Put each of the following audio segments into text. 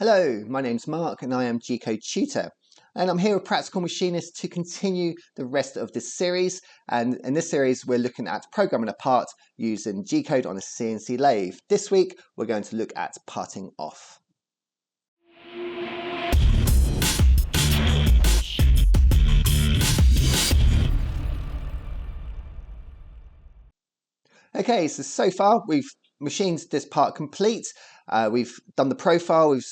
Hello, my name's Mark and I am G-Code Tutor, and I'm here with Practical Machinist to continue the rest of this series. And in this series we're looking at programming a part using G-Code on a CNC lathe. This week we're going to look at parting off. Okay, so far we've machined this part complete. We've done the profile, we've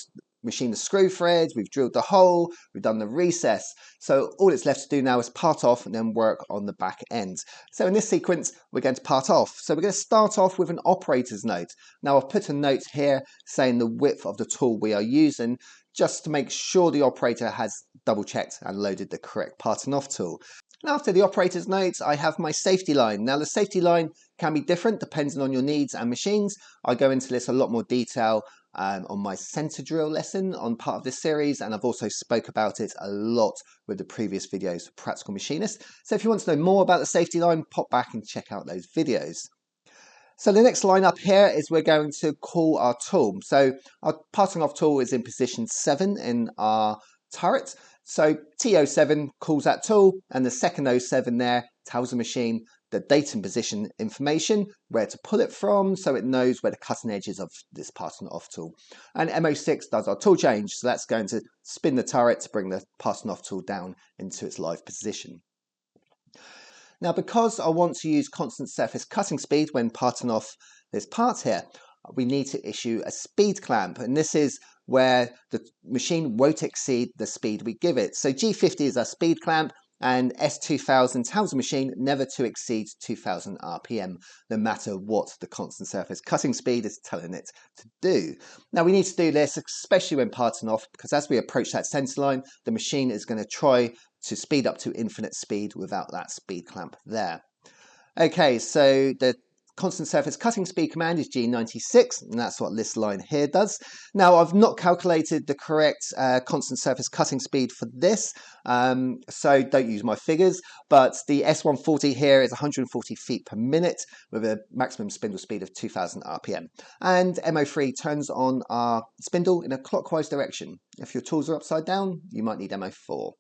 machined the screw threads, we've drilled the hole, we've done the recess. So all it's left to do now is part off and then work on the back end. So in this sequence, we're going to part off. So we're going to start off with an operator's note. Now I've put a note here saying the width of the tool we are using, just to make sure the operator has double checked and loaded the correct parting off tool. And after the operator's notes, I have my safety line. Now the safety line can be different depending on your needs and machines. I go into this a lot more detail on my center drill lesson on part of this series, and I've also spoke about it a lot with the previous videos for Practical Machinist. So if you want to know more about the safety line, pop back and check out those videos. So the next line up here is we're going to call our tool. So our parting off tool is in position 7 in our turret. So T07 calls that tool, and the second 07 there tells the machine the date and position information, where to pull it from, so it knows where the cutting edge is of this parting off tool. And MO6 does our tool change, so that's going to spin the turret to bring the parting off tool down into its live position. Now, because I want to use constant surface cutting speed when parting off this part here, we need to issue a speed clamp, and this is where the machine won't exceed the speed we give it. So G50 is our speed clamp, and S2000 tells the machine never to exceed 2000 RPM, no matter what the constant surface cutting speed is telling it to do. Now we need to do this, especially when parting off, because as we approach that center line, the machine is going to try to speed up to infinite speed without that speed clamp there. Okay, so the constant surface cutting speed command is G96, and that's what this line here does. Now I've not calculated the correct constant surface cutting speed for this, so don't use my figures, but the S140 here is 140 feet per minute with a maximum spindle speed of 2000 RPM. And MO3 turns on our spindle in a clockwise direction. If your tools are upside down, you might need MO4.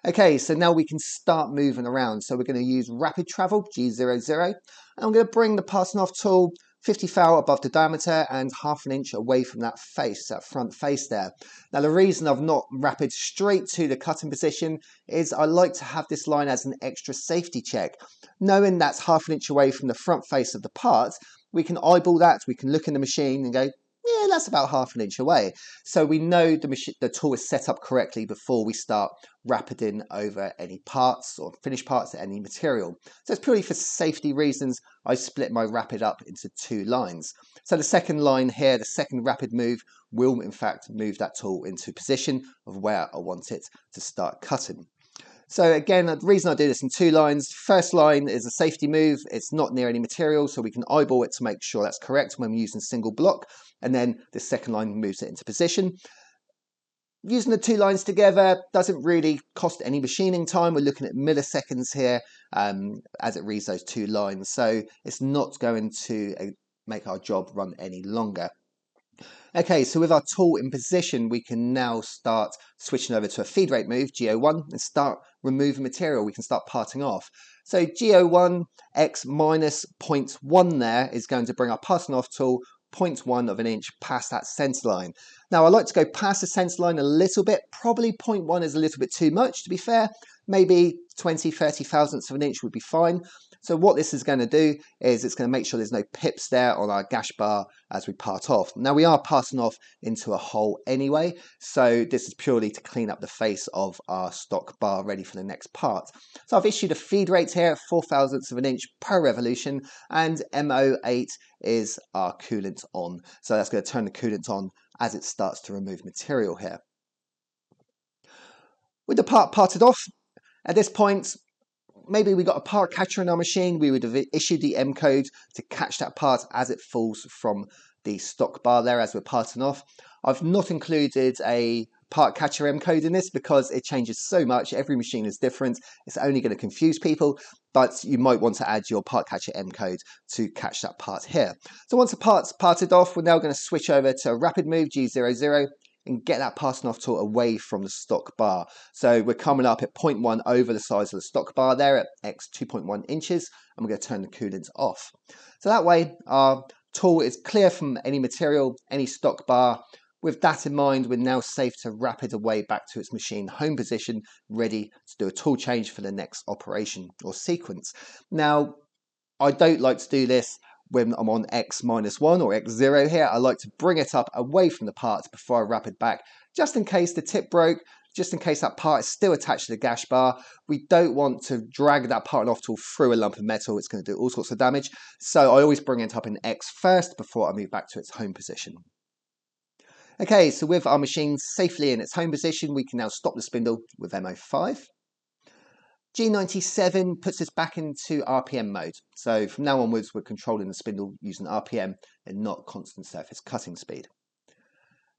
Okay, so now we can start moving around. So we're going to use rapid travel, G00, and I'm going to bring the parting off tool 50 thou above the diameter and ½ inch away from that face, that front face there. Now the reason I've not rapid straight to the cutting position is I like to have this line as an extra safety check. Knowing that's ½ inch away from the front face of the part, we can eyeball that, we can look in the machine and go, yeah, that's about ½ inch away. So we know the tool is set up correctly before we start rapiding over any parts or finished parts, any material. So it's purely for safety reasons, I split my rapid up into 2 lines. So the second line here, the second rapid move, will in fact move that tool into position of where I want it to start cutting. So again, the reason I do this in 2 lines, first line is a safety move. It's not near any material, so we can eyeball it to make sure that's correct when we're using single block. And then the second line moves it into position. Using the 2 lines together doesn't really cost any machining time. We're looking at milliseconds here as it reads those 2 lines. So it's not going to make our job run any longer. Okay, so with our tool in position, we can now start switching over to a feed rate move, G01, and start removing material. We can start parting off. So G01 x minus 0.1 there is going to bring our parting off tool 0.1 of an inch past that center line. Now I like to go past the center line a little bit. Probably 0.1 is a little bit too much, to be fair. Maybe 20-30 thousandths of an inch would be fine. So what this is going to do is it's going to make sure there's no pips there on our gash bar as we part off. Now we are parting off into a hole anyway, so this is purely to clean up the face of our stock bar ready for the next part. So I've issued a feed rate here, 4 thousandths of an inch per revolution, and MO8 is our coolant on. So that's going to turn the coolant on as it starts to remove material here. With the part parted off, at this point, maybe we got a part catcher in our machine, we would have issued the M code to catch that part as it falls from the stock bar there as we're parting off. I've not included a part catcher M code in this because it changes so much. Every machine is different. It's only going to confuse people, but you might want to add your part catcher M code to catch that part here. So once the part's parted off, we're now going to switch over to a rapid move, G00, and get that passing off tool away from the stock bar. So we're coming up at 0.1 over the size of the stock bar there at X 2.1 inches, and we're going to turn the coolant off. So that way our tool is clear from any material, any stock bar. With that in mind, we're now safe to wrap it away back to its machine home position, ready to do a tool change for the next operation or sequence. Now, I don't like to do this when I'm on X-1 or X0 here. I like to bring it up away from the part before I wrap it back, just in case the tip broke, just in case that part is still attached to the gash bar. We don't want to drag that part off tool through a lump of metal. It's going to do all sorts of damage. So I always bring it up in X first before I move back to its home position. Okay, so with our machine safely in its home position, we can now stop the spindle with MO5. G97 puts us back into RPM mode. So from now onwards, we're controlling the spindle using RPM and not constant surface cutting speed.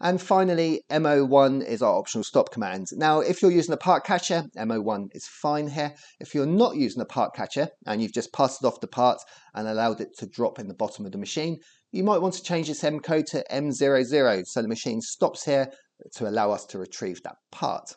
And finally, MO1 is our optional stop command. Now, if you're using a part catcher, MO1 is fine here. If you're not using a part catcher and you've just passed it off the part and allowed it to drop in the bottom of the machine, you might want to change this M code to M00 so the machine stops here to allow us to retrieve that part.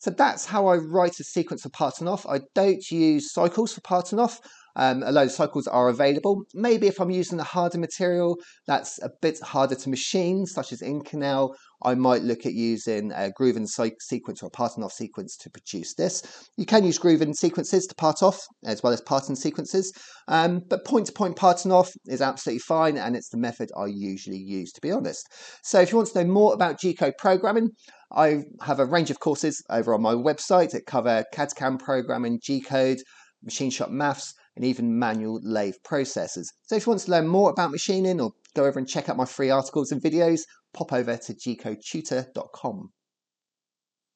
So that's how I write a sequence for parting off. I don't use cycles for parting off, although cycles are available. Maybe if I'm using a harder material that's a bit harder to machine, such as Inconel, I might look at using a groove-in sequence or a parting off sequence to produce this. You can use groove-in sequences to part off, as well as parting sequences, but point-to-point parting off is absolutely fine, and it's the method I usually use, to be honest. So if you want to know more about G-code programming, I have a range of courses over on my website that cover CAD/CAM programming, G-code, machine shop maths, and even manual lathe processes. So if you want to learn more about machining or go over and check out my free articles and videos, pop over to gcodetutor.com.